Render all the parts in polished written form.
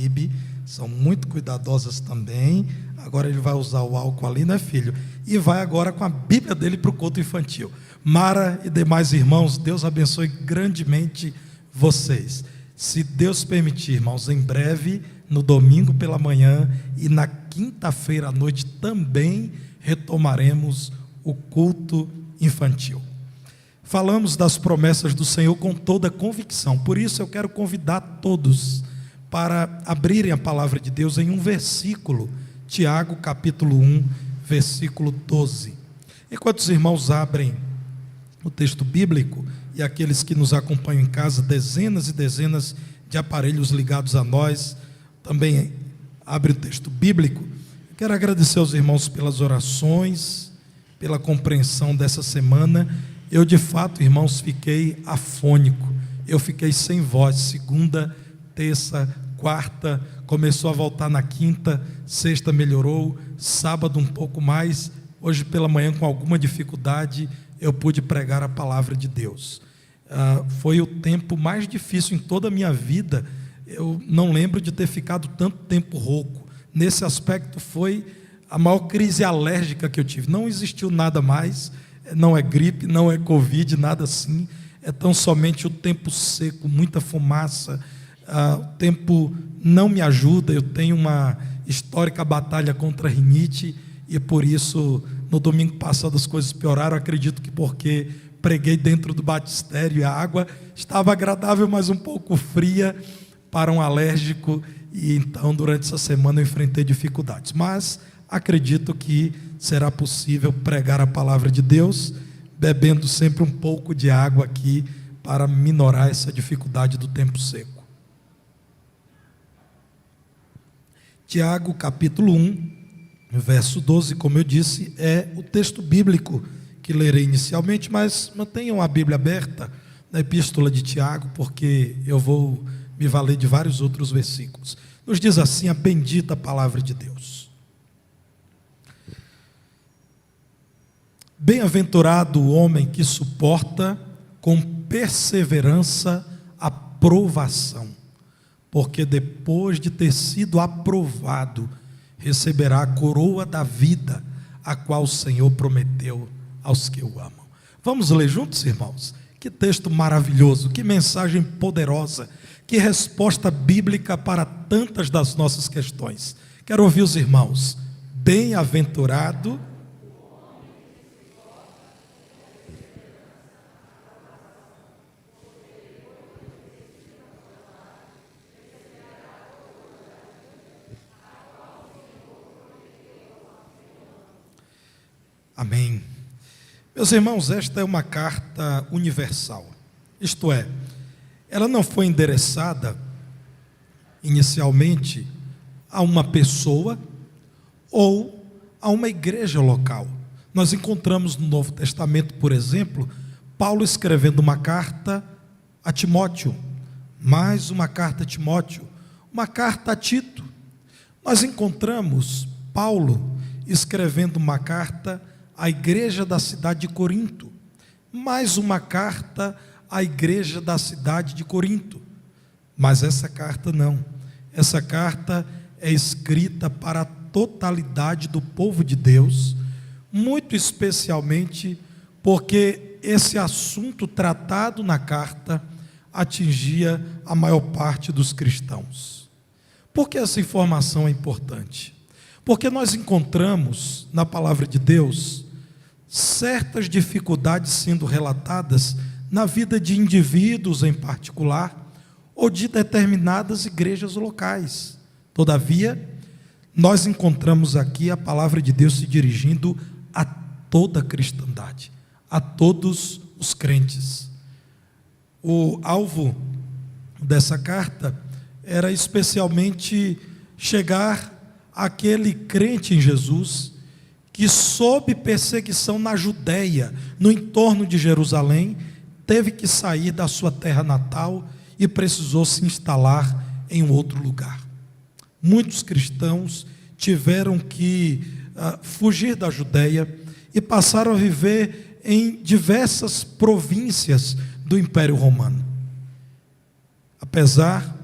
PIB, são muito cuidadosas também. Agora ele vai usar o álcool ali, né, filho? E vai agora com a Bíblia dele para o culto infantil. Mara e demais irmãos, Deus abençoe grandemente vocês. Se Deus permitir, irmãos, em breve, no domingo pela manhã e na quinta-feira à noite também retomaremos o culto infantil. Falamos das promessas do Senhor com toda convicção, por isso eu quero convidar todos para abrirem a palavra de Deus em um versículo, Tiago capítulo 1, versículo 12. Enquanto os irmãos abrem o texto bíblico, e aqueles que nos acompanham em casa, dezenas e dezenas de aparelhos ligados a nós, também abre o texto bíblico. Eu quero agradecer aos irmãos pelas orações, pela compreensão dessa semana. Eu de fato, irmãos, fiquei afônico, eu fiquei sem voz, segunda, terça, quarta, começou a voltar na quinta, sexta melhorou, sábado um pouco mais, hoje pela manhã com alguma dificuldade eu pude pregar a palavra de Deus. Foi o tempo mais difícil em toda a minha vida, eu não lembro de ter ficado tanto tempo rouco. Nesse aspecto foi a maior crise alérgica que eu tive, não existiu nada mais, não é gripe, não é Covid, nada assim, é tão somente o tempo seco, muita fumaça, o tempo não me ajuda, eu tenho uma histórica batalha contra a rinite, e por isso, no domingo passado as coisas pioraram, acredito que porque preguei dentro do batistério e a água estava agradável, mas um pouco fria para um alérgico, e então durante essa semana eu enfrentei dificuldades, mas acredito que será possível pregar a palavra de Deus, bebendo sempre um pouco de água aqui, para minorar essa dificuldade do tempo seco. Tiago capítulo 1, verso 12, como eu disse, é o texto bíblico que lerei inicialmente, mas mantenham a Bíblia aberta na epístola de Tiago, porque eu vou me valer de vários outros versículos. Nos diz assim a bendita palavra de Deus: bem-aventurado o homem que suporta com perseverança a provação, porque depois de ter sido aprovado, receberá a coroa da vida, a qual o Senhor prometeu aos que o amam. Vamos ler juntos, irmãos? Que texto maravilhoso, que mensagem poderosa, que resposta bíblica para tantas das nossas questões. Quero ouvir os irmãos. Bem-aventurado. Amém. Meus irmãos, esta é uma carta universal, isto é, ela não foi endereçada inicialmente a uma pessoa ou a uma igreja local. Nós encontramos no Novo Testamento, por exemplo, Paulo escrevendo uma carta a Timóteo, mais uma carta a Timóteo, uma carta a Tito. Nós encontramos Paulo escrevendo uma carta à igreja da cidade de Corinto, mais uma carta à igreja da cidade de Corinto. Mas essa carta não, essa carta é escrita para a totalidade do povo de Deus, muito especialmente porque esse assunto tratado na carta atingia a maior parte dos cristãos. Por que essa informação é importante? Porque nós encontramos na palavra de Deus certas dificuldades sendo relatadas na vida de indivíduos em particular ou de determinadas igrejas locais. Todavia, nós encontramos aqui a palavra de Deus se dirigindo a toda a cristandade, a todos os crentes. O alvo dessa carta era especialmente chegar àquele crente em Jesus que, sob perseguição na Judéia, no entorno de Jerusalém, teve que sair da sua terra natal e precisou se instalar em um outro lugar. Muitos cristãos tiveram que fugir da Judéia e passaram a viver em diversas províncias do Império Romano. Apesar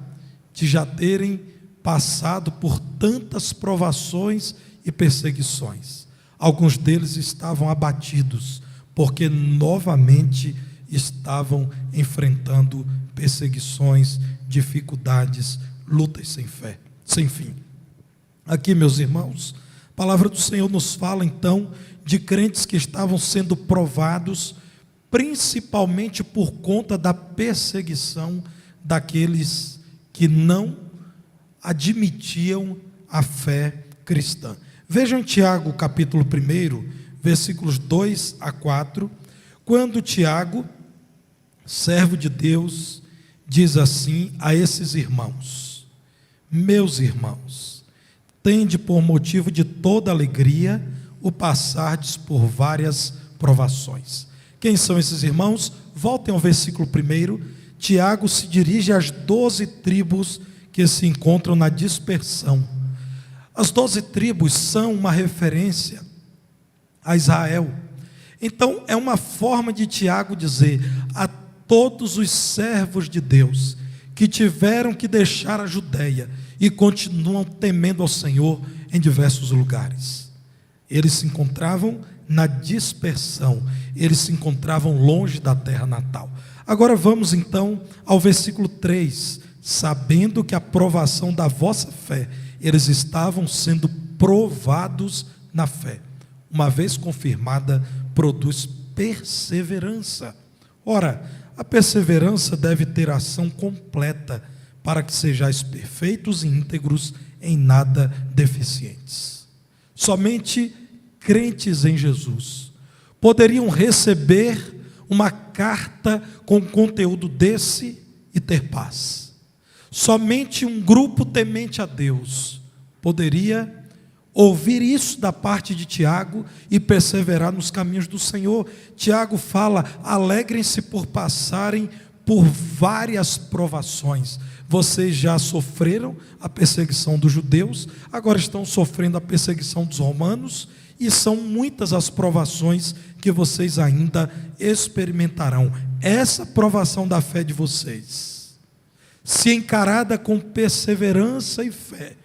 de já terem passado por tantas provações e perseguições. Alguns deles estavam abatidos, porque novamente estavam enfrentando perseguições, dificuldades, lutas sem fim. Aqui, meus irmãos, a palavra do Senhor nos fala então de crentes que estavam sendo provados, principalmente por conta da perseguição daqueles que não admitiam a fé cristã. Vejam Tiago, capítulo 1, versículos 2 a 4, quando Tiago, servo de Deus, diz assim a esses irmãos: meus irmãos, tende por motivo de toda alegria o passardes por várias provações. Quem são esses irmãos? Voltem ao versículo 1. Tiago se dirige às 12 tribos que se encontram na dispersão. As 12 tribos são uma referência a Israel. Então é uma forma de Tiago dizer a todos os servos de Deus que tiveram que deixar a Judeia e continuam temendo ao Senhor em diversos lugares. Eles se encontravam na dispersão, eles se encontravam longe da terra natal. Agora vamos então ao versículo 3, sabendo que a provação da vossa fé, eles estavam sendo provados na fé, uma vez confirmada, produz perseverança. Ora, a perseverança deve ter ação completa, para que sejais perfeitos e íntegros, em nada deficientes. Somente crentes em Jesus poderiam receber uma carta com conteúdo desse e ter paz. Somente um grupo temente a Deus poderia ouvir isso da parte de Tiago e perseverar nos caminhos do Senhor. Tiago fala: alegrem-se por passarem por várias provações. Vocês já sofreram a perseguição dos judeus, agora estão sofrendo a perseguição dos romanos, e são muitas as provações que vocês ainda experimentarão. Essa provação da fé de vocês, se encarada com perseverança e fé,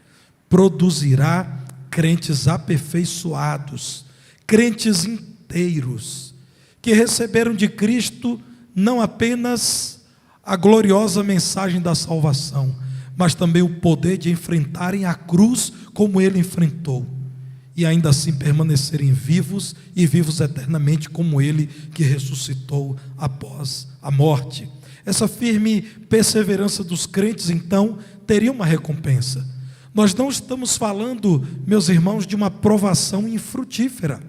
produzirá crentes aperfeiçoados, crentes inteiros, que receberam de Cristo não apenas a gloriosa mensagem da salvação, mas também o poder de enfrentarem a cruz como Ele enfrentou, e ainda assim permanecerem vivos e vivos eternamente como Ele que ressuscitou após a morte. Essa firme perseverança dos crentes então teria uma recompensa. Nós não estamos falando, meus irmãos, de uma provação infrutífera.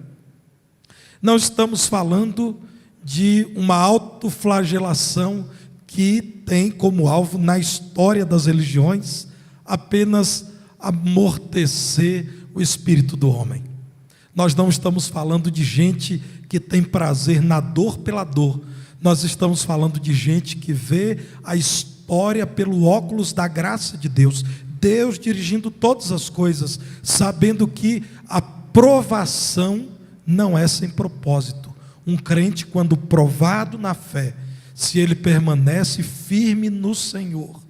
Não estamos falando de uma autoflagelação que tem como alvo, na história das religiões, apenas amortecer o espírito do homem. Nós não estamos falando de gente que tem prazer na dor pela dor. Nós estamos falando de gente que vê a história pelo óculos da graça de Deus. Deus dirigindo todas as coisas, sabendo que a provação não é sem propósito. Um crente, quando provado na fé, se ele permanece firme no Senhor,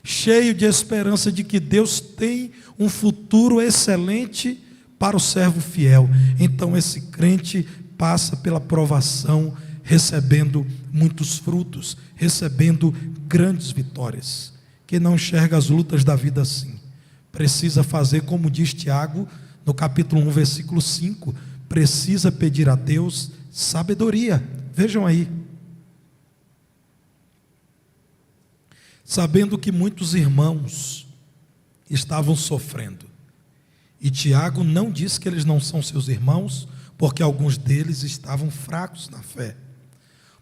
cheio de esperança de que Deus tem um futuro excelente para o servo fiel, então esse crente passa pela provação, recebendo muitos frutos, recebendo grandes vitórias. Quem não enxerga as lutas da vida assim, precisa fazer como diz Tiago, no capítulo 1, versículo 5, precisa pedir a Deus sabedoria. Vejam aí. Sabendo que muitos irmãos estavam sofrendo. E Tiago não diz que eles não são seus irmãos, porque alguns deles estavam fracos na fé.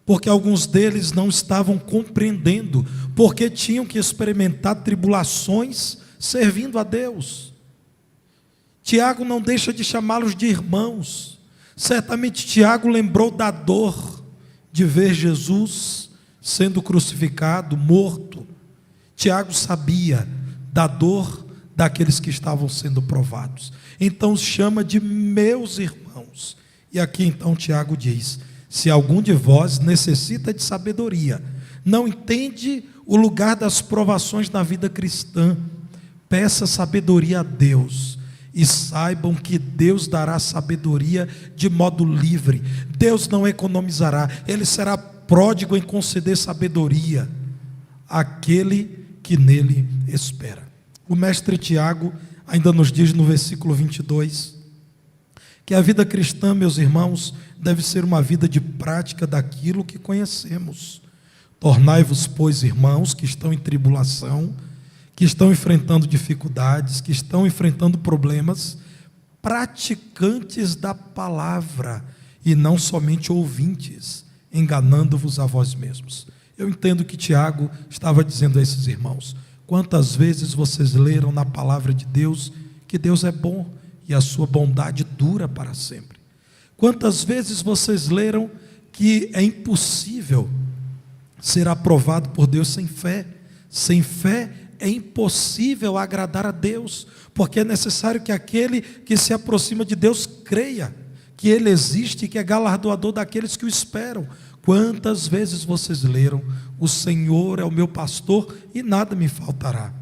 Porque alguns deles não estavam compreendendo, porque tinham que experimentar tribulações servindo a Deus. Tiago não deixa de chamá-los de irmãos. Certamente Tiago lembrou da dor de ver Jesus sendo crucificado, morto. Tiago sabia da dor daqueles que estavam sendo provados. Então os chama de meus irmãos. E aqui então Tiago diz: se algum de vós necessita de sabedoria, não entende o lugar das provações na vida cristã, Peça sabedoria a Deus e saibam que Deus dará sabedoria de modo livre. Deus não economizará, Ele será pródigo em conceder sabedoria àquele que nele espera. O mestre Tiago ainda nos diz no versículo 22 que a vida cristã, meus irmãos, deve ser uma vida de prática daquilo que conhecemos. Tornai-vos, pois, irmãos que estão em tribulação, que estão enfrentando dificuldades, que estão enfrentando problemas, praticantes da palavra e não somente ouvintes, enganando-vos a vós mesmos. Eu entendo que Tiago estava dizendo a esses irmãos: quantas vezes vocês leram na palavra de Deus que Deus é bom e a sua bondade dura para sempre? Quantas vezes vocês leram que é impossível ser aprovado por Deus sem fé? Sem fé é impossível agradar a Deus, porque é necessário que aquele que se aproxima de Deus creia que Ele existe e que é galardoador daqueles que o esperam. Quantas vezes vocês leram: o Senhor é o meu pastor e nada me faltará?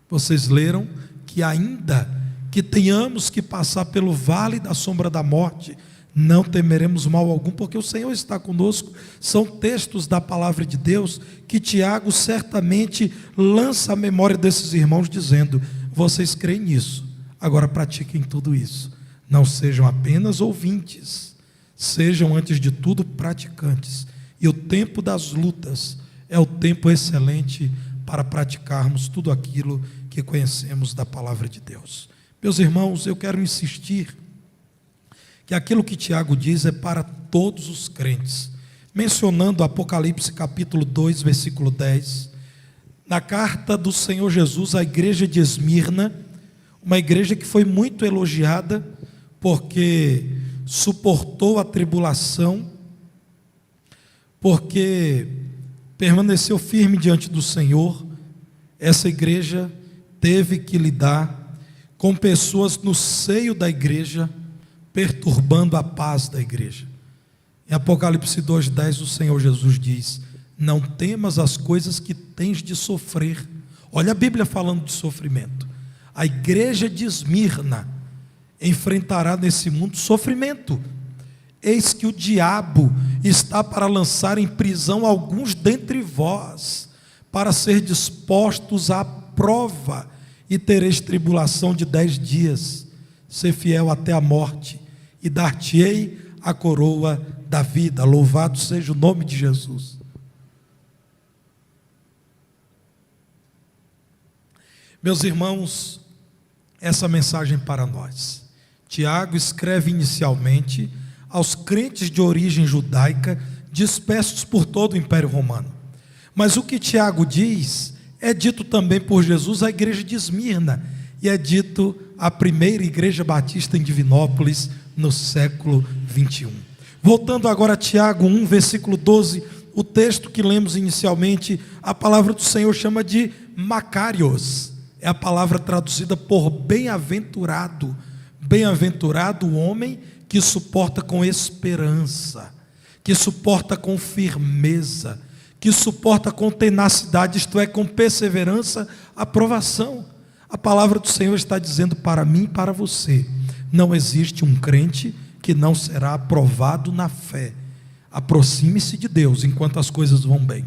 Vocês leram que ainda que tenhamos que passar pelo vale da sombra da morte, não temeremos mal algum, porque o Senhor está conosco. São textos da palavra de Deus que Tiago certamente lança à memória desses irmãos, dizendo: vocês creem nisso, agora pratiquem tudo isso. Não sejam apenas ouvintes, sejam antes de tudo praticantes. E o tempo das lutas é o tempo excelente para praticarmos tudo aquilo que conhecemos da palavra de Deus. Meus irmãos, eu quero insistir que aquilo que Tiago diz é para todos os crentes, mencionando Apocalipse capítulo 2, versículo 10, na carta do Senhor Jesus à igreja de Esmirna, uma igreja que foi muito elogiada, porque suportou a tribulação, porque permaneceu firme diante do Senhor. Essa igreja teve que lidar com pessoas no seio da igreja, perturbando a paz da igreja. Em Apocalipse 2,10 o Senhor Jesus diz: não temas as coisas que tens de sofrer. Olha a Bíblia falando de sofrimento. A igreja de Esmirna enfrentará nesse mundo sofrimento. Eis que o diabo está para lançar em prisão alguns dentre vós, para ser dispostos à prova, e tereis tribulação de 10 dias. Ser fiel até a morte, e dar-te-ei a coroa da vida. Louvado seja o nome de Jesus. Meus irmãos, essa mensagem para nós. Tiago escreve inicialmente aos crentes de origem judaica, dispersos por todo o Império Romano. Mas o que Tiago diz é dito também por Jesus à igreja de Esmirna, e é dito à primeira igreja batista em Divinópolis, no século 21. Voltando agora a Tiago 1, versículo 12, o texto que lemos inicialmente, a palavra do Senhor chama de Macarios, é a palavra traduzida por bem-aventurado. Bem-aventurado o homem que suporta com esperança, que suporta com firmeza, que suporta com tenacidade, isto é, com perseverança, a provação. A palavra do Senhor está dizendo para mim e para você: não existe um crente que não será aprovado na fé. Aproxime-se de Deus enquanto as coisas vão bem.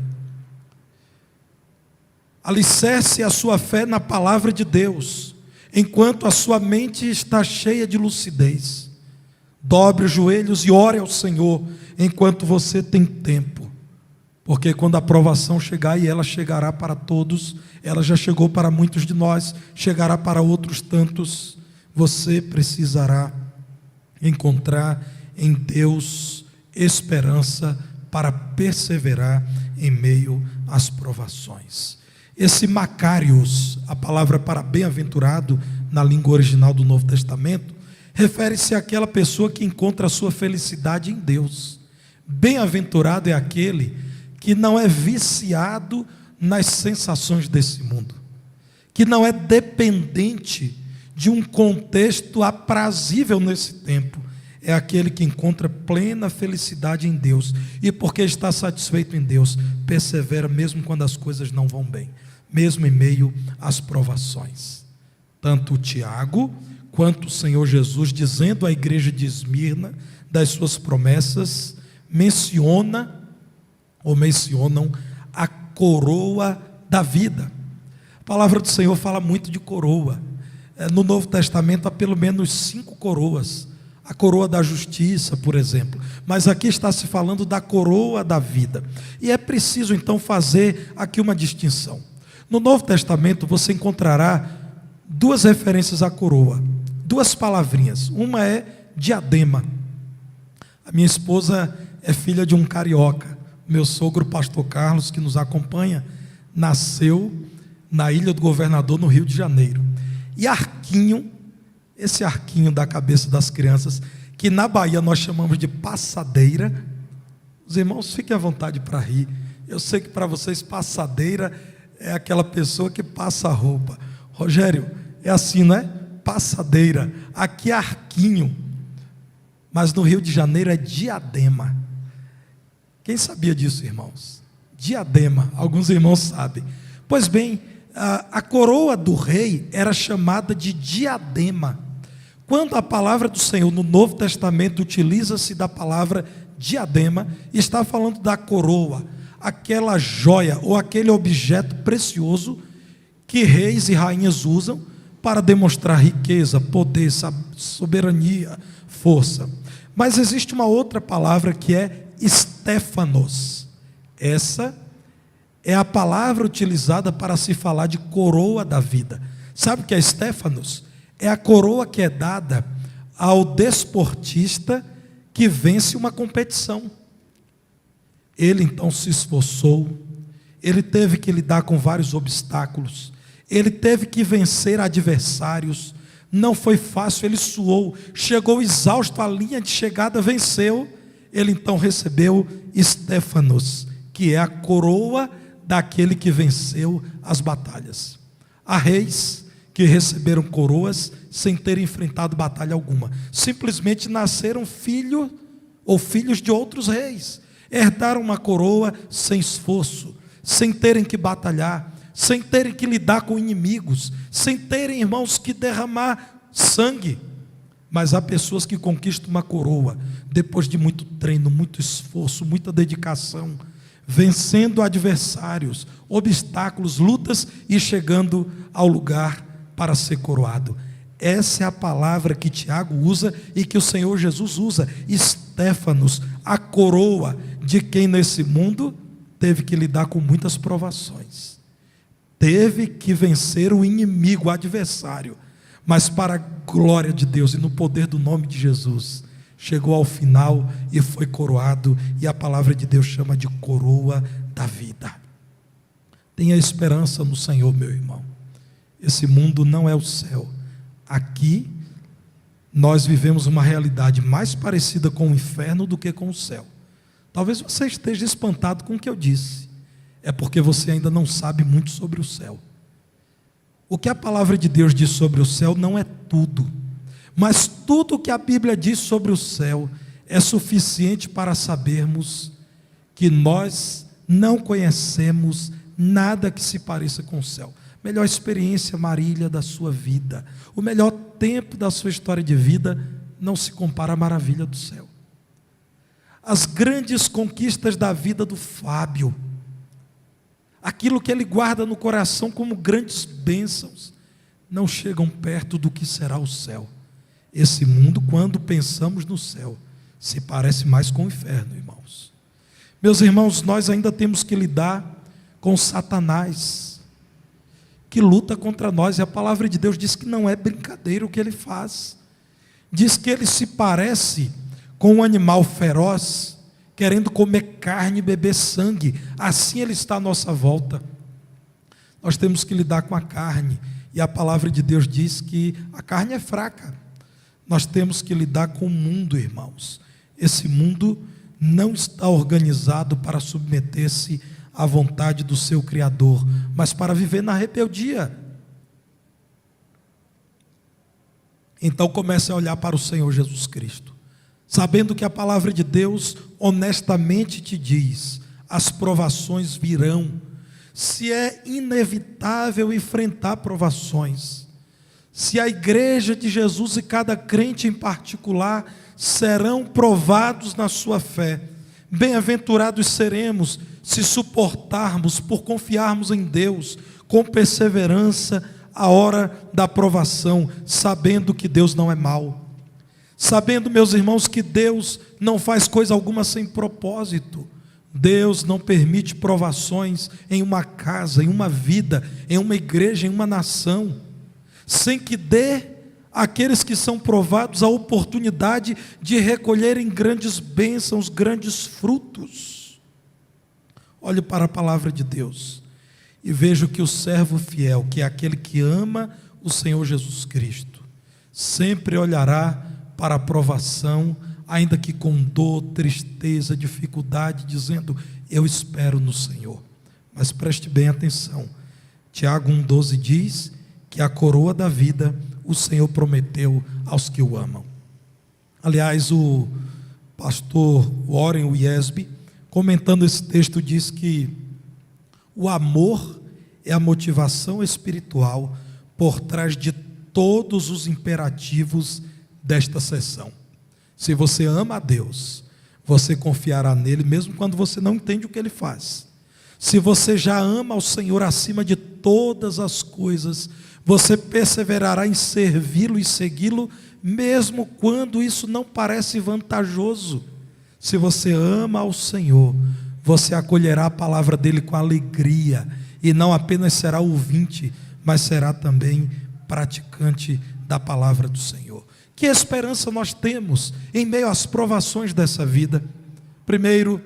Alicerce a sua fé na palavra de Deus, enquanto a sua mente está cheia de lucidez. Dobre os joelhos e ore ao Senhor enquanto você tem tempo, porque quando a provação chegar, e ela chegará para todos, ela já chegou para muitos de nós, chegará para outros tantos, você precisará encontrar em Deus esperança para perseverar em meio às provações. Esse Macarios, a palavra para bem-aventurado na língua original do Novo Testamento, refere-se àquela pessoa que encontra a sua felicidade em Deus. Bem-aventurado é aquele que não é viciado nas sensações desse mundo, que não é dependente de um contexto aprazível nesse tempo. É aquele que encontra plena felicidade em Deus, e porque está satisfeito em Deus, persevera mesmo quando as coisas não vão bem. mesmo em meio às provações. Tanto o Tiago quanto o Senhor Jesus, dizendo à igreja de Esmirna das suas promessas, mencionam a coroa da vida. A palavra do Senhor fala muito de coroa. No Novo Testamento há pelo menos 5 coroas. A coroa da justiça, por exemplo. Mas aqui está se falando da coroa da vida. E é preciso então fazer aqui uma distinção. No Novo Testamento você encontrará 2 referências à coroa, 2 palavrinhas. Uma é diadema. A minha esposa é filha de um carioca. Meu sogro, pastor Carlos, que nos acompanha, nasceu na Ilha do Governador, no Rio de Janeiro. E arquinho, esse arquinho da cabeça das crianças, que na Bahia nós chamamos de passadeira. Os irmãos, fiquem à vontade para rir. Eu sei que para vocês passadeira é aquela pessoa que passa a roupa. Rogério, é assim, não é? Passadeira. Aqui é arquinho, mas no Rio de Janeiro é diadema. Quem sabia disso, irmãos? Diadema, alguns irmãos sabem. Pois bem, a coroa do rei era chamada de diadema. Quando a palavra do Senhor no Novo Testamento utiliza-se da palavra diadema, está falando da coroa, aquela joia ou aquele objeto precioso que reis e rainhas usam para demonstrar riqueza, poder, soberania, força. Mas existe uma outra palavra que é Stéfanos. Essa é a palavra utilizada para se falar de coroa da vida. Sabe o que é Stéfanos? É a coroa que é dada ao desportista que vence uma competição. Ele então se esforçou, ele teve que lidar com vários obstáculos, ele teve que vencer adversários, não foi fácil, ele suou, chegou exausto à linha de chegada, venceu. Ele então recebeu Stéfanos, que é a coroa daquele que venceu as batalhas. Há reis que receberam coroas sem terem enfrentado batalha alguma, simplesmente nasceram filho ou filhos de outros reis, herdaram uma coroa sem esforço, sem terem que batalhar, sem terem que lidar com inimigos, sem terem, irmãos, que derramar sangue. Mas há pessoas que conquistam uma coroa depois de muito treino, muito esforço, muita dedicação, vencendo adversários, obstáculos, lutas e chegando ao lugar para ser coroado. Essa é a palavra que Tiago usa e que o Senhor Jesus usa. Stéfanos, a coroa de quem nesse mundo teve que lidar com muitas provações, teve que vencer o inimigo, o adversário, mas para a glória de Deus e no poder do nome de Jesus, chegou ao final e foi coroado, e a palavra de Deus chama de coroa da vida. Tenha esperança no Senhor, meu irmão. Esse mundo não é o céu. Aqui nós vivemos uma realidade mais parecida com o inferno do que com o céu. Talvez você esteja espantado com o que eu disse. É porque você ainda não sabe muito sobre o céu. O que a palavra de Deus diz sobre o céu não é tudo, mas tudo o que a Bíblia diz sobre o céu é suficiente para sabermos que nós não conhecemos nada que se pareça com o céu. Melhor experiência, Marília, da sua vida, o melhor tempo da sua história de vida não se compara à maravilha do céu. As grandes conquistas da vida do Fábio, aquilo que ele guarda no coração como grandes bênçãos, não chegam perto do que será o céu. Esse mundo, quando pensamos no céu, se parece mais com o inferno, irmãos. Meus irmãos, nós ainda temos que lidar com Satanás, que luta contra nós, e a palavra de Deus diz que não é brincadeira o que ele faz. Diz que ele se parece com um animal feroz, querendo comer carne e beber sangue. Assim ele está à nossa volta. Nós temos que lidar com a carne, e a palavra de Deus diz que a carne é fraca. Nós temos que lidar com o mundo, irmãos. Esse mundo não está organizado para submeter-se à vontade do seu Criador, mas para viver na rebeldia. Então comece a olhar para o Senhor Jesus Cristo, sabendo que a palavra de Deus honestamente te diz: as provações virão. se é inevitável enfrentar provações, se a igreja de Jesus e cada crente em particular serão provados na sua fé, bem-aventurados seremos se suportarmos por confiarmos em Deus com perseverança a hora da provação, sabendo que Deus não é mau, sabendo, meus irmãos, que Deus não faz coisa alguma sem propósito. Deus não permite provações em uma casa, em uma vida, em uma igreja, em uma nação, sem que dê àqueles que são provados a oportunidade de recolherem grandes bênçãos, grandes frutos. Olhe para a palavra de Deus e vejo que o servo fiel, que é aquele que ama o Senhor Jesus Cristo, sempre olhará para a provação, ainda que com dor, tristeza, dificuldade, dizendo: eu espero no Senhor. Mas preste bem atenção, Tiago 1,12 diz que a coroa da vida o Senhor prometeu aos que o amam. Aliás, o pastor Warren Wiersbe, comentando esse texto, diz que o amor é a motivação espiritual por trás de todos os imperativos desta sessão. Se você ama a Deus, você confiará nele mesmo quando você não entende o que ele faz. Se você já ama ao Senhor acima de todas as coisas, você perseverará em servi-lo e segui-lo, mesmo quando isso não parece vantajoso. Se você ama ao Senhor, você acolherá a palavra dele com alegria, e não apenas será ouvinte, mas será também praticante da palavra do Senhor. Que esperança nós temos em meio às provações dessa vida? Primeiro,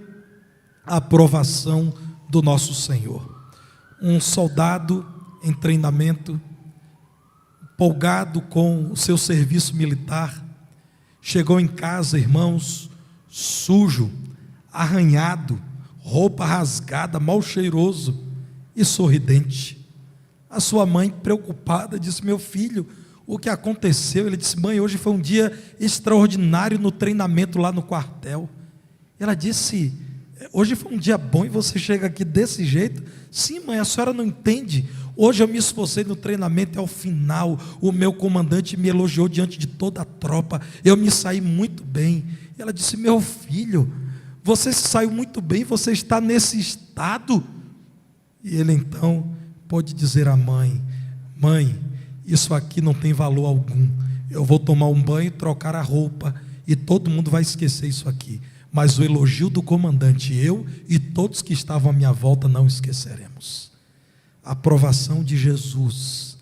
a aprovação do nosso Senhor. Um soldado em treinamento, empolgado com o seu serviço militar, chegou em casa, irmãos, sujo, arranhado, roupa rasgada, mal cheiroso e sorridente. A sua mãe, preocupada, disse: meu filho, o que aconteceu? Ele disse: mãe, hoje foi um dia extraordinário no treinamento lá no quartel. Ela disse: hoje foi um dia bom e você chega aqui desse jeito? Sim, mãe, a senhora não entende. Hoje eu me esforcei no treinamento e ao final o meu comandante me elogiou diante de toda a tropa. Eu me saí muito bem. Ela disse: meu filho, você se saiu muito bem, você está nesse estado? E ele então pôde dizer à mãe: mãe, isso aqui não tem valor algum. Eu vou tomar um banho, trocar a roupa e todo mundo vai esquecer isso aqui. Mas o elogio do comandante, eu e todos que estavam à minha volta não esqueceremos. A aprovação de Jesus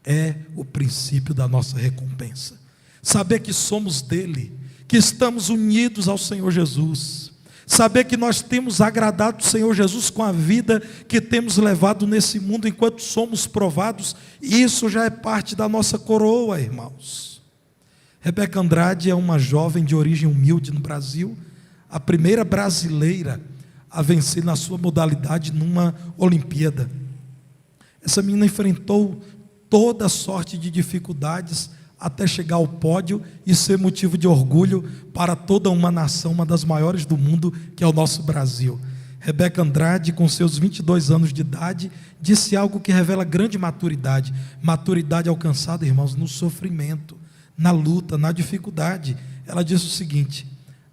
é o princípio da nossa recompensa. Saber que somos dele, que estamos unidos ao Senhor Jesus, saber que nós temos agradado o Senhor Jesus com a vida que temos levado nesse mundo enquanto somos provados, isso já é parte da nossa coroa, irmãos. Rebeca Andrade é uma jovem de origem humilde no Brasil, a primeira brasileira a vencer na sua modalidade numa Olimpíada. Essa menina enfrentou toda sorte de dificuldades até chegar ao pódio e ser motivo de orgulho para toda uma nação, uma das maiores do mundo, que é o nosso Brasil. Rebeca Andrade, com seus 22 anos de idade, disse algo que revela grande maturidade. Maturidade alcançada, irmãos, no sofrimento, na luta, na dificuldade. Ela disse o seguinte: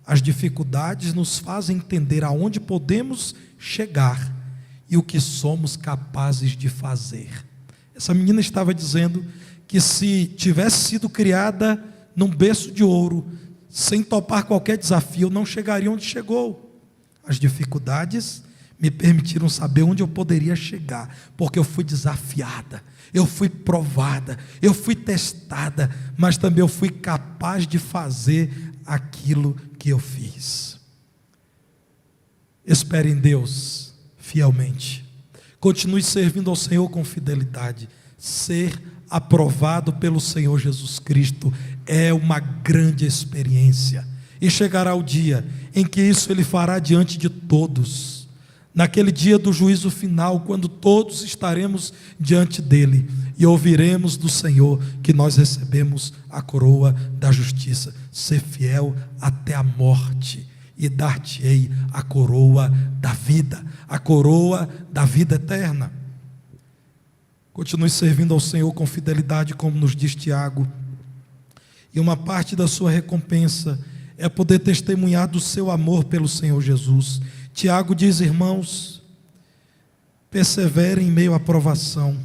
as dificuldades nos fazem entender aonde podemos chegar e o que somos capazes de fazer. Essa menina estava dizendo que se tivesse sido criada num berço de ouro, sem topar qualquer desafio, não chegaria onde chegou. As dificuldades me permitiram saber onde eu poderia chegar, porque eu fui desafiada, eu fui provada, eu fui testada, mas também eu fui capaz de fazer aquilo que eu fiz. Espere em Deus fielmente, continue servindo ao Senhor com fidelidade. Ser aprovado pelo Senhor Jesus Cristo é uma grande experiência, e chegará o dia em que isso Ele fará diante de todos, naquele dia do juízo final, quando todos estaremos diante dEle, e ouviremos do Senhor que nós recebemos a coroa da justiça. Ser fiel até a morte, e dar-te-ei a coroa da vida, a coroa da vida eterna. Continue servindo ao Senhor com fidelidade, como nos diz Tiago, e uma parte da sua recompensa é poder testemunhar do seu amor pelo Senhor Jesus. Tiago diz: irmãos, perseverem em meio à provação,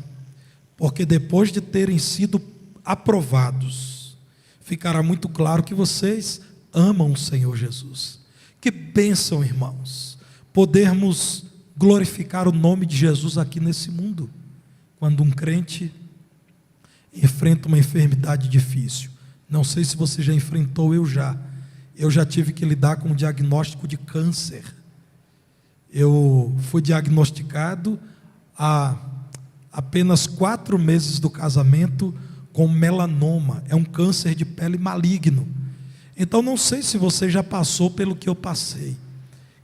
porque depois de terem sido aprovados, ficará muito claro que vocês amam o Senhor Jesus. Que bênção, irmãos, podermos glorificar o nome de Jesus aqui nesse mundo, quando um crente enfrenta uma enfermidade difícil. Não sei se você já enfrentou, eu já tive que lidar com um diagnóstico de câncer. Eu fui diagnosticado há apenas 4 meses do casamento com melanoma, é um câncer de pele maligno. Então não sei se você já passou pelo que eu passei.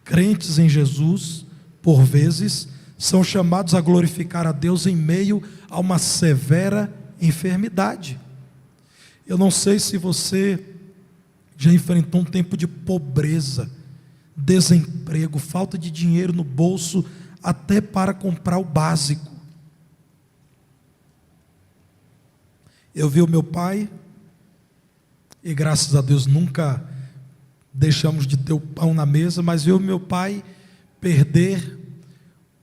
Crentes em Jesus, por vezes, são chamados a glorificar a Deus em meio a uma severa enfermidade. Eu não sei se você já enfrentou um tempo de pobreza, desemprego, falta de dinheiro no bolso, até para comprar o básico. Eu vi o meu pai, e graças a Deus nunca deixamos de ter o pão na mesa, mas vi o meu pai perder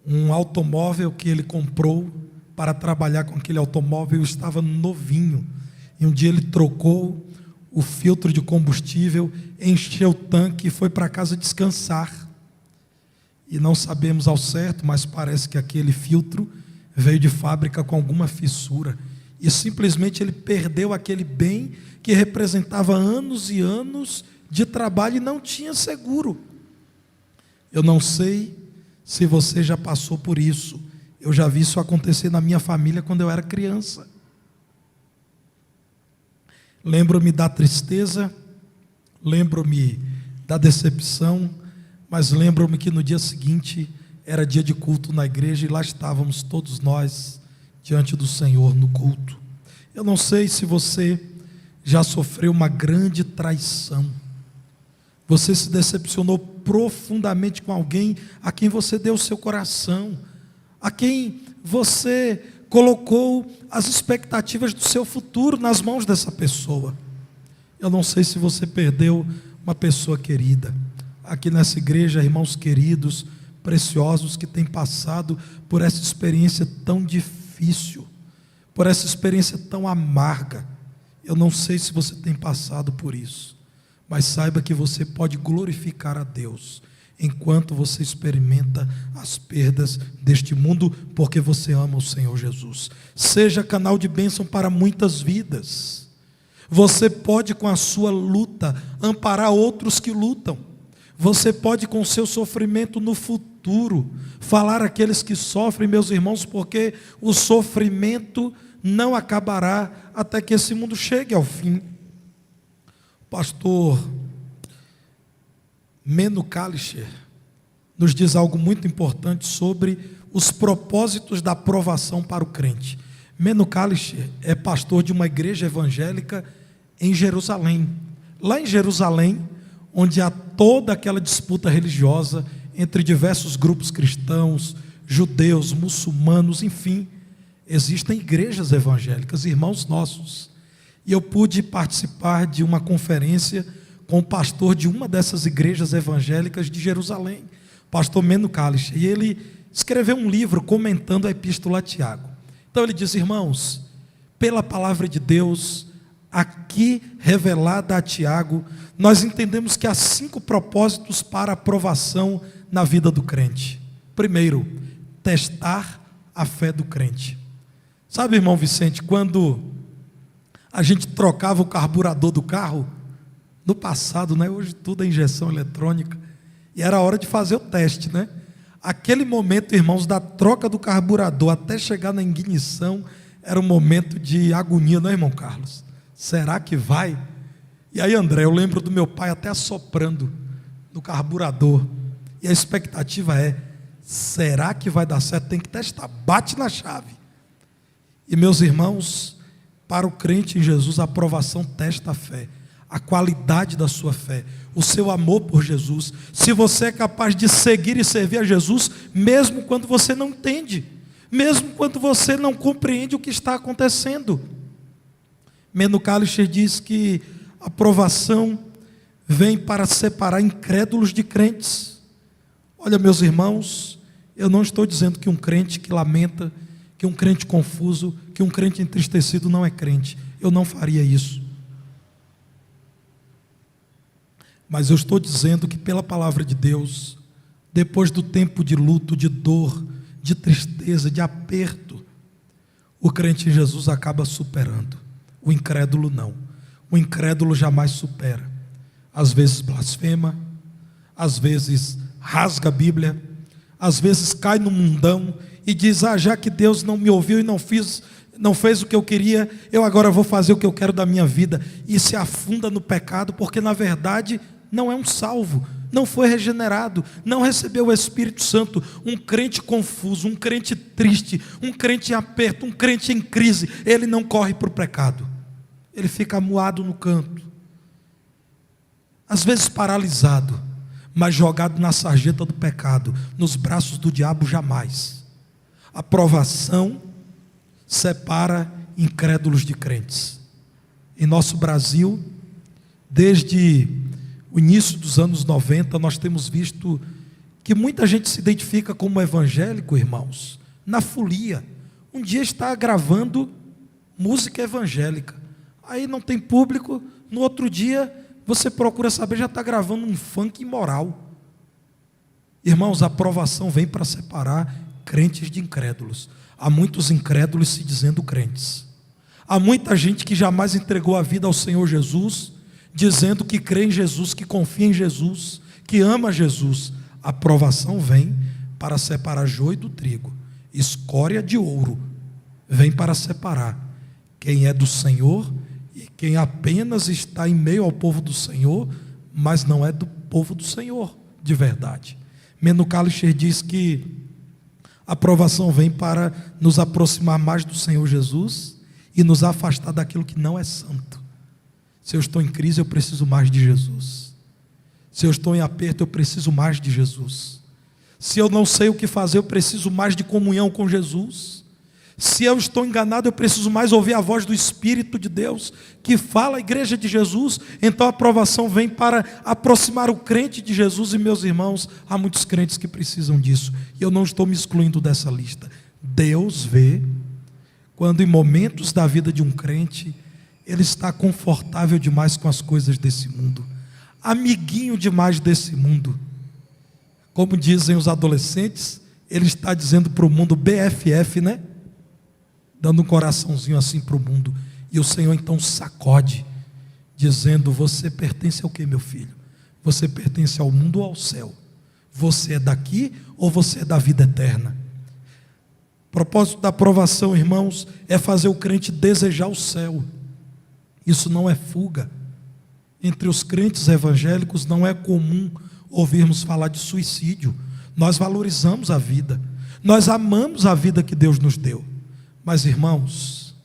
um automóvel que ele comprou para trabalhar com aquele automóvel. Eu estava novinho, e um dia ele trocou o filtro de combustível, encheu o tanque e foi para casa descansar. E não sabemos ao certo, mas parece que aquele filtro veio de fábrica com alguma fissura, e simplesmente ele perdeu aquele bem que representava anos e anos de trabalho e não tinha seguro. Eu não sei se você já passou por isso. Eu já vi isso acontecer na minha família quando eu era criança. Lembro-me da tristeza, lembro-me da decepção, mas lembro-me que no dia seguinte era dia de culto na igreja e lá estávamos todos nós diante do Senhor no culto. Eu não sei se você já sofreu uma grande traição. Você se decepcionou profundamente com alguém a quem você deu o seu coração, a quem você colocou as expectativas do seu futuro nas mãos dessa pessoa. Eu não sei se você perdeu uma pessoa querida. Aqui nessa igreja, irmãos queridos, preciosos, que têm passado por essa experiência tão difícil, por essa experiência tão amarga. Eu não sei se você tem passado por isso, mas saiba que você pode glorificar a Deus enquanto você experimenta as perdas deste mundo, porque você ama o Senhor Jesus. Seja canal de bênção para muitas vidas. Você pode, com a sua luta, amparar outros que lutam. Você pode, com o seu sofrimento no futuro, falar àqueles que sofrem, meus irmãos, porque o sofrimento não acabará até que esse mundo chegue ao fim. O pastor Meno Kalischer nos diz algo muito importante sobre os propósitos da aprovação para o crente. Meno Kalischer é pastor de uma igreja evangélica em Jerusalém. Lá em Jerusalém, onde há toda aquela disputa religiosa entre diversos grupos cristãos, judeus, muçulmanos, enfim, existem igrejas evangélicas, irmãos nossos. E eu pude participar de uma conferência com o pastor de uma dessas igrejas evangélicas de Jerusalém, pastor Meno Kalischer, e ele escreveu um livro comentando a epístola a Tiago. Então ele diz: irmãos, pela palavra de Deus, aqui revelada a Tiago, nós entendemos que há 5 propósitos para aprovação na vida do crente. Primeiro, testar a fé do crente. Sabe, irmão Vicente, quando a gente trocava o carburador do carro, no passado, né? Hoje tudo é injeção eletrônica, e era hora de fazer o teste, né? Aquele momento, irmãos, da troca do carburador até chegar na ignição, era um momento de agonia, não é, irmão Carlos? Será que vai? E aí, André, eu lembro do meu pai até assoprando no carburador, e a expectativa é: será que vai dar certo? Tem que testar, bate na chave. E meus irmãos, para o crente em Jesus, a aprovação testa a fé. a qualidade da sua fé, o seu amor por Jesus, se você é capaz de seguir e servir a Jesus, mesmo quando você não entende, mesmo quando você não compreende o que está acontecendo. Meno Kalischer diz que a provação vem para separar incrédulos de crentes. Olha, meus irmãos, eu não estou dizendo que um crente que lamenta, que um crente confuso, que um crente entristecido não é crente. Eu não faria isso. Mas eu estou dizendo que pela palavra de Deus, depois do tempo de luto, de dor, de tristeza, de aperto, o crente em Jesus acaba superando. O incrédulo não. O incrédulo jamais supera. Às vezes blasfema, às vezes rasga a Bíblia, às vezes cai no mundão e diz: já que Deus não me ouviu e não fez o que eu queria, eu agora vou fazer o que eu quero da minha vida, e se afunda no pecado, porque na verdade não é um salvo, não foi regenerado, não recebeu o Espírito Santo. Um crente confuso, um crente triste, um crente em aperto, um crente em crise, ele não corre para o pecado, ele fica amuado no canto, às vezes paralisado, mas jogado na sarjeta do pecado, nos braços do diabo jamais. A provação separa incrédulos de crentes. Em nosso Brasil, desde o início dos anos 90, nós temos visto que muita gente se identifica como evangélico, irmãos, na folia. Um dia está gravando música evangélica, aí não tem público, no outro dia você procura saber, já está gravando um funk imoral. Irmãos, a provação vem para separar crentes de incrédulos. Há muitos incrédulos se dizendo crentes. Há muita gente que jamais entregou a vida ao Senhor Jesus, dizendo que crê em Jesus, que confia em Jesus, que ama Jesus. A provação vem para separar joio do trigo, escória de ouro. Vem para separar quem é do Senhor e quem apenas está em meio ao povo do Senhor, mas não é do povo do Senhor de verdade. Meno Kalischer diz que a provação vem para nos aproximar mais do Senhor Jesus e nos afastar daquilo que não é santo. Se eu estou em crise, eu preciso mais de Jesus. Se eu estou em aperto, eu preciso mais de Jesus. Se eu não sei o que fazer, eu preciso mais de comunhão com Jesus. Se eu estou enganado, eu preciso mais ouvir a voz do Espírito de Deus, que fala à igreja de Jesus. Então a provação vem para aproximar o crente de Jesus. E meus irmãos, há muitos crentes que precisam disso, e eu não estou me excluindo dessa lista. Deus vê quando em momentos da vida de um crente, ele está confortável demais com as coisas desse mundo, amiguinho demais desse mundo. Como dizem os adolescentes, ele está dizendo para o mundo BFF, né? Dando um coraçãozinho assim para o mundo. E o Senhor então sacode, dizendo: você pertence ao que, meu filho? Você pertence ao mundo ou ao céu? Você é daqui ou você é da vida eterna? O propósito da provação, irmãos, é fazer o crente desejar o céu. Isso não é fuga. Entre os crentes evangélicos não é comum ouvirmos falar de suicídio. Nós valorizamos a vida, nós amamos a vida que Deus nos deu. Mas, irmãos,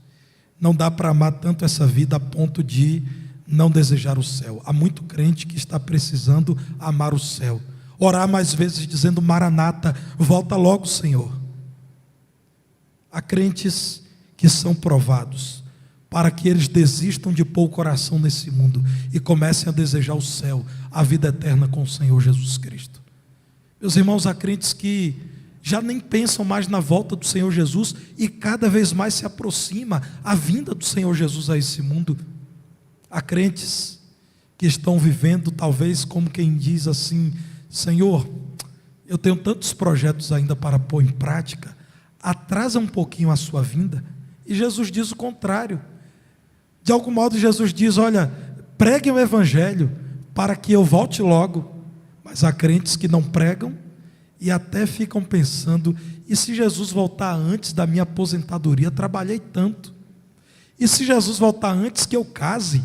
não dá para amar tanto essa vida a ponto de não desejar o céu. Há muito crente que está precisando amar o céu, orar mais vezes dizendo: Maranata, volta logo, Senhor. Há crentes que são provados para que eles desistam de pôr o coração nesse mundo e comecem a desejar o céu, a vida eterna com o Senhor Jesus Cristo. Meus irmãos, há crentes que já nem pensam mais na volta do Senhor Jesus e cada vez mais se aproxima a vinda do Senhor Jesus a esse mundo. Há crentes que estão vivendo talvez como quem diz assim: Senhor, eu tenho tantos projetos ainda para pôr em prática, atrasa um pouquinho a sua vinda. E Jesus diz o contrário. De algum modo Jesus diz: olha, preguem o evangelho para que eu volte logo. Mas há crentes que não pregam e até ficam pensando: e se Jesus voltar antes da minha aposentadoria? Trabalhei tanto. E se Jesus voltar antes que eu case?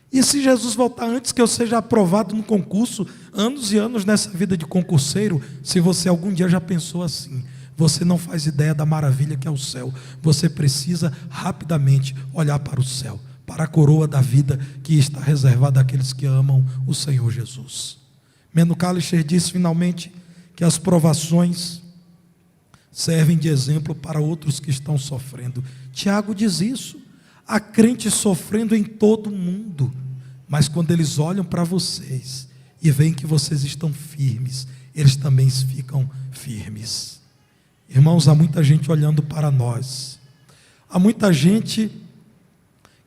E se Jesus voltar antes que eu seja aprovado no concurso? Anos e anos nessa vida de concurseiro. Se você algum dia já pensou assim, você não faz ideia da maravilha que é o céu. Você precisa rapidamente olhar para o céu, para a coroa da vida que está reservada àqueles que amam o Senhor Jesus. Meno Kalischer diz finalmente que as provações servem de exemplo para outros que estão sofrendo. Tiago diz isso. Há crentes sofrendo em todo o mundo, mas quando eles olham para vocês e veem que vocês estão firmes, eles também ficam firmes. Irmãos, há muita gente olhando para nós. Há muita gente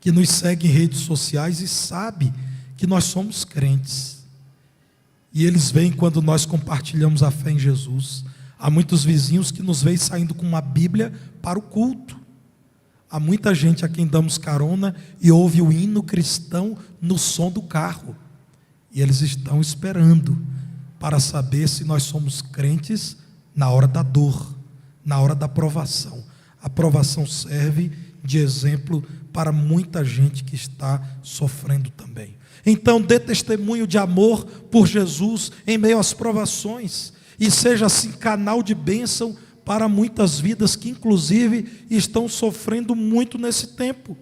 que nos segue em redes sociais e sabe que nós somos crentes. E eles veem quando nós compartilhamos a fé em Jesus. Há muitos vizinhos que nos veem saindo com uma Bíblia para o culto. Há muita gente a quem damos carona e ouve o hino cristão no som do carro. E eles estão esperando para saber se nós somos crentes na hora da dor, na hora da provação. A provação serve de exemplo para muita gente que está sofrendo também. Então, dê testemunho de amor por Jesus em meio às provações, e seja assim canal de bênção para muitas vidas que inclusive estão sofrendo muito nesse tempo.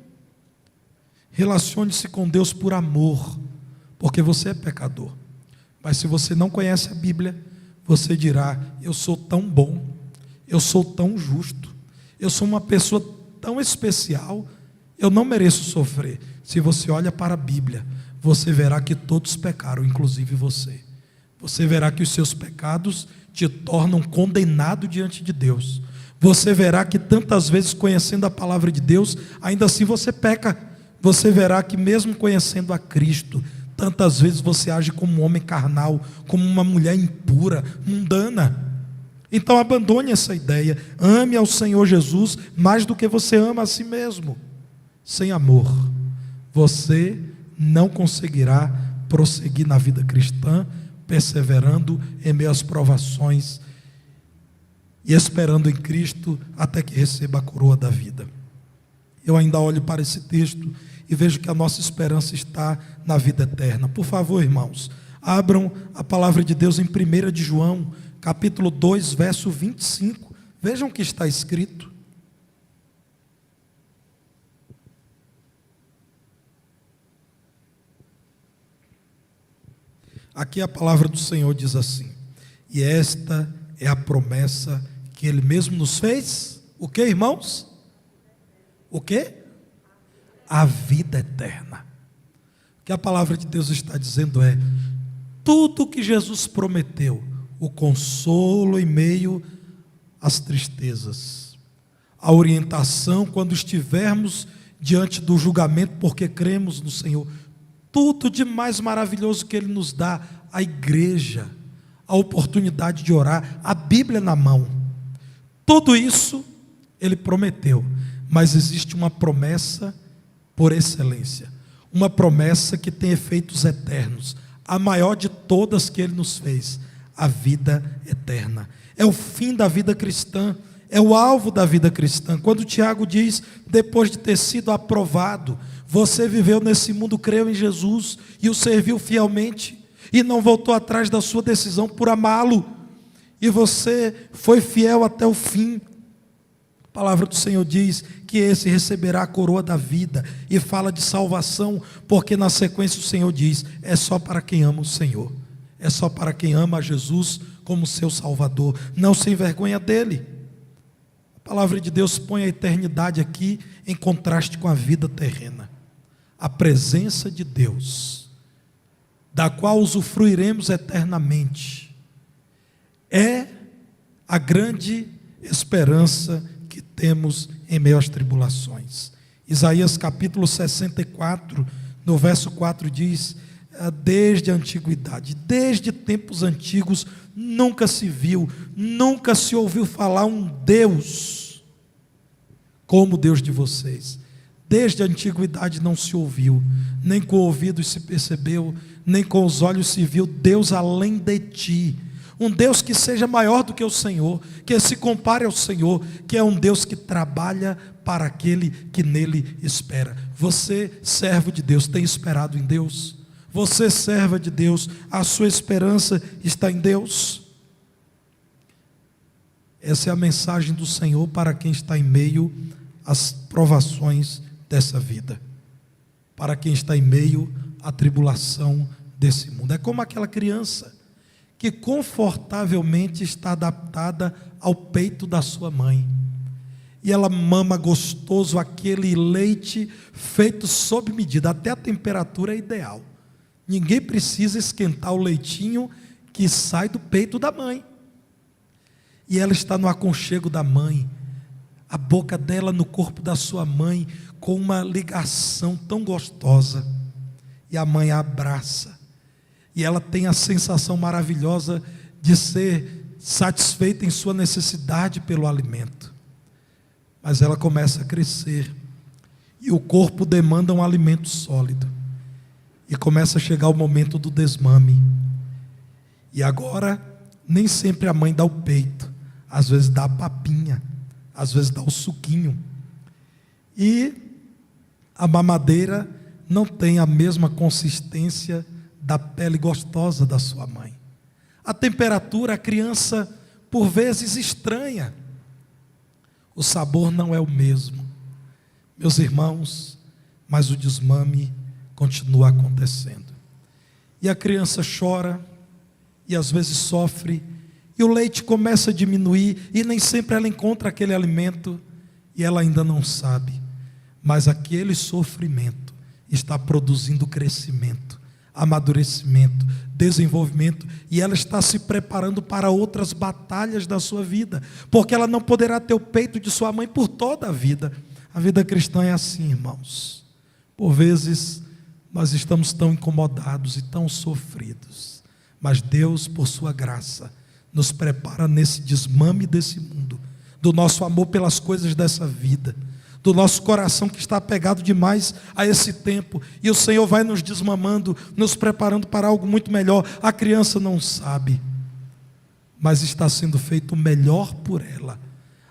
Relacione-se com Deus por amor, porque você é pecador. Mas se você não conhece a Bíblia, você dirá: eu sou tão bom, eu sou tão justo, eu sou uma pessoa tão especial, eu não mereço sofrer. Se você olha para a Bíblia, você verá que todos pecaram, inclusive você. Você verá que os seus pecados te tornam condenado diante de Deus. Você verá que tantas vezes, conhecendo a palavra de Deus, ainda assim você peca. Você verá que mesmo conhecendo a Cristo, tantas vezes você age como um homem carnal, como uma mulher impura, mundana. Então abandone essa ideia. Ame ao Senhor Jesus mais do que você ama a si mesmo. Sem amor, você não conseguirá prosseguir na vida cristã, perseverando em meio às provações e esperando em Cristo até que receba a coroa da vida. Eu ainda olho para esse texto e vejo que a nossa esperança está na vida eterna. Por favor, irmãos, abram a palavra de Deus em 1 de João, capítulo 2, verso 25. Vejam o que está escrito. Aqui a palavra do Senhor diz assim: e esta é a promessa que Ele mesmo nos fez. O que, irmãos? O que? A vida eterna. O que a palavra de Deus está dizendo é: tudo que Jesus prometeu, o consolo em meio às tristezas, a orientação quando estivermos diante do julgamento, porque cremos no Senhor, tudo de mais maravilhoso que Ele nos dá, a igreja, a oportunidade de orar, a Bíblia na mão, tudo isso Ele prometeu. Mas existe uma promessa por excelência, uma promessa que tem efeitos eternos, a maior de todas que Ele nos fez, a vida eterna. É o fim da vida cristã, é o alvo da vida cristã. Quando Tiago diz, depois de ter sido aprovado, você viveu nesse mundo, creu em Jesus e o serviu fielmente, e não voltou atrás da sua decisão por amá-lo, e você foi fiel até o fim. A palavra do Senhor diz que esse receberá a coroa da vida, e fala de salvação, porque na sequência o Senhor diz: é só para quem ama o Senhor, é só para quem ama a Jesus como seu Salvador, não se envergonha dele. A palavra de Deus põe a eternidade aqui em contraste com a vida terrena. A presença de Deus, da qual usufruiremos eternamente, é a grande esperança que temos em meio às tribulações. Isaías capítulo 64, no verso 4 diz: desde a antiguidade, desde tempos antigos, nunca se viu, nunca se ouviu falar um Deus como o Deus de vocês. Desde a antiguidade não se ouviu, nem com ouvidos se percebeu, nem com os olhos se viu Deus além de ti. Um Deus que seja maior do que o Senhor, que se compare ao Senhor, que é um Deus que trabalha para aquele que nele espera. Você, servo de Deus, tem esperado em Deus? Você, serva de Deus, a sua esperança está em Deus? Essa é a mensagem do Senhor para quem está em meio às provações dessa vida. para quem está em meio à tribulação desse mundo. É como aquela criança que confortavelmente está adaptada ao peito da sua mãe, e ela mama gostoso aquele leite feito sob medida, até a temperatura é ideal. Ninguém precisa esquentar o leitinho que sai do peito da mãe, e ela está no aconchego da mãe, a boca dela no corpo da sua mãe, com uma ligação tão gostosa, e a mãe a abraça, e ela tem a sensação maravilhosa de ser satisfeita em sua necessidade pelo alimento. Mas ela começa a crescer, e o corpo demanda um alimento sólido, e começa a chegar o momento do desmame. E agora, nem sempre a mãe dá o peito, às vezes dá a papinha, às vezes dá o suquinho, e a mamadeira não tem a mesma consistência da pele gostosa da sua mãe. A temperatura, a criança por vezes estranha, o sabor não é o mesmo, meus irmãos, mas o desmame continua acontecendo, e a criança chora, e às vezes sofre, e o leite começa a diminuir, e nem sempre ela encontra aquele alimento, e ela ainda não sabe, mas aquele sofrimento está produzindo crescimento, amadurecimento, desenvolvimento, e ela está se preparando para outras batalhas da sua vida, porque ela não poderá ter o peito de sua mãe por toda a vida. A vida cristã é assim, irmãos. Por vezes nós estamos tão incomodados e tão sofridos, mas Deus, por sua graça, nos prepara nesse desmame desse mundo, do nosso amor pelas coisas dessa vida, do nosso coração que está apegado demais a esse tempo, e o Senhor vai nos desmamando, nos preparando para algo muito melhor. A criança não sabe, mas está sendo feito o melhor por ela.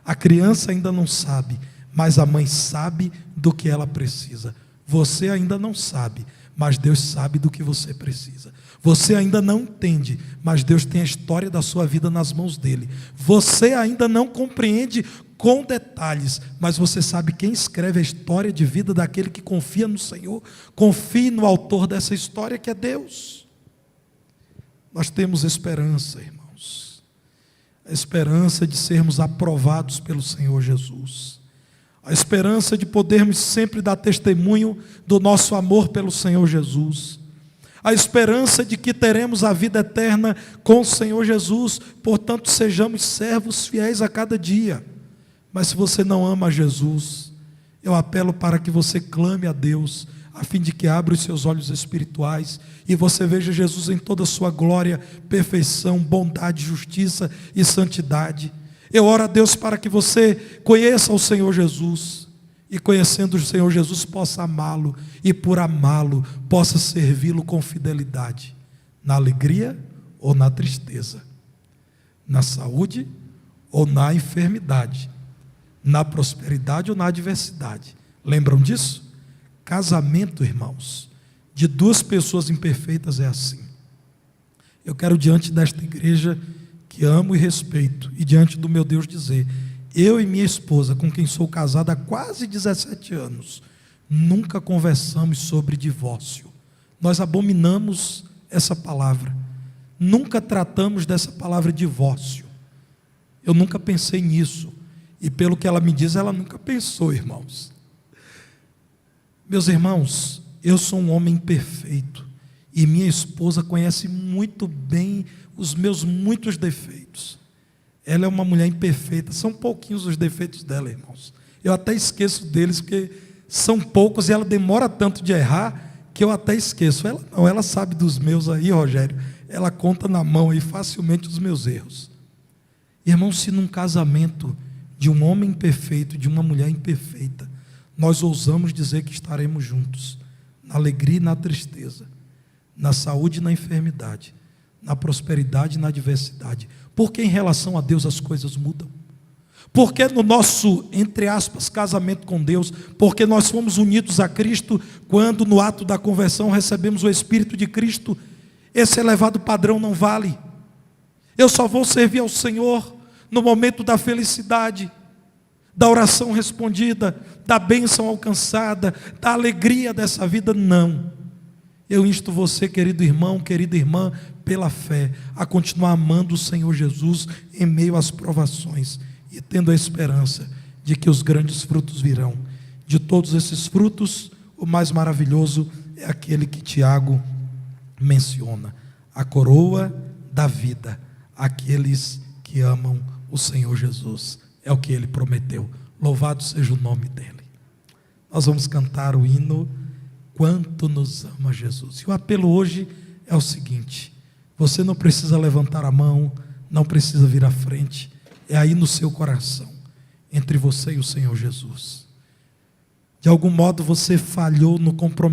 A criança ainda não sabe, mas a mãe sabe do que ela precisa. Você ainda não sabe, mas Deus sabe do que você precisa. Você ainda não entende, mas Deus tem a história da sua vida nas mãos dele. Você ainda não compreende com detalhes, mas você sabe quem escreve a história de vida daquele que confia no Senhor. Confie no autor dessa história, que é Deus. Nós temos esperança, irmãos, a esperança de sermos aprovados pelo Senhor Jesus, a esperança de podermos sempre dar testemunho do nosso amor pelo Senhor Jesus, a esperança de que teremos a vida eterna com o Senhor Jesus. Portanto, sejamos servos fiéis a cada dia. Mas se você não ama Jesus, eu apelo para que você clame a Deus, a fim de que abra os seus olhos espirituais e você veja Jesus em toda a sua glória, perfeição, bondade, justiça e santidade. Eu oro a Deus para que você conheça o Senhor Jesus, e conhecendo o Senhor Jesus possa amá-lo, e por amá-lo possa servi-lo com fidelidade, na alegria ou na tristeza, na saúde ou na enfermidade, na prosperidade ou na adversidade. Lembram disso? Casamento, irmãos, de duas pessoas imperfeitas é assim. Eu quero, diante desta igreja que amo e respeito, e diante do meu Deus, dizer: eu e minha esposa, com quem sou casado há quase 17 anos, nunca conversamos sobre divórcio. Nós abominamos essa palavra, nunca tratamos dessa palavra divórcio. Eu nunca pensei nisso, e pelo que ela me diz, ela nunca pensou, irmãos. Meus irmãos, eu sou um homem imperfeito, e minha esposa conhece muito bem os meus muitos defeitos. Ela é uma mulher imperfeita, são pouquinhos os defeitos dela, irmãos. Eu até esqueço deles, porque são poucos, e ela demora tanto de errar, que eu até esqueço. Ela não, ela sabe dos meus aí, Rogério. Ela conta na mão aí facilmente os meus erros. Irmãos, se num casamento de um homem imperfeito, de uma mulher imperfeita, nós ousamos dizer que estaremos juntos, na alegria e na tristeza, na saúde e na enfermidade, na prosperidade e na adversidade, porque em relação a Deus as coisas mudam, porque no nosso, entre aspas, casamento com Deus, porque nós fomos unidos a Cristo, quando no ato da conversão recebemos o Espírito de Cristo, esse elevado padrão não vale. Eu só vou servir ao Senhor no momento da felicidade, da oração respondida, da bênção alcançada, da alegria dessa vida, não. Eu insto você, querido irmão, querida irmã, pela fé, a continuar amando o Senhor Jesus em meio às provações e tendo a esperança de que os grandes frutos virão. De todos esses frutos, o mais maravilhoso é aquele que Tiago menciona: a coroa da vida, aqueles que amam o Senhor Jesus. É o que ele prometeu. Louvado seja o nome dele. Nós vamos cantar o hino Quanto nos ama Jesus. E o apelo hoje é o seguinte: você não precisa levantar a mão, não precisa vir à frente, é aí no seu coração, entre você e o Senhor Jesus. De algum modo você falhou no compromisso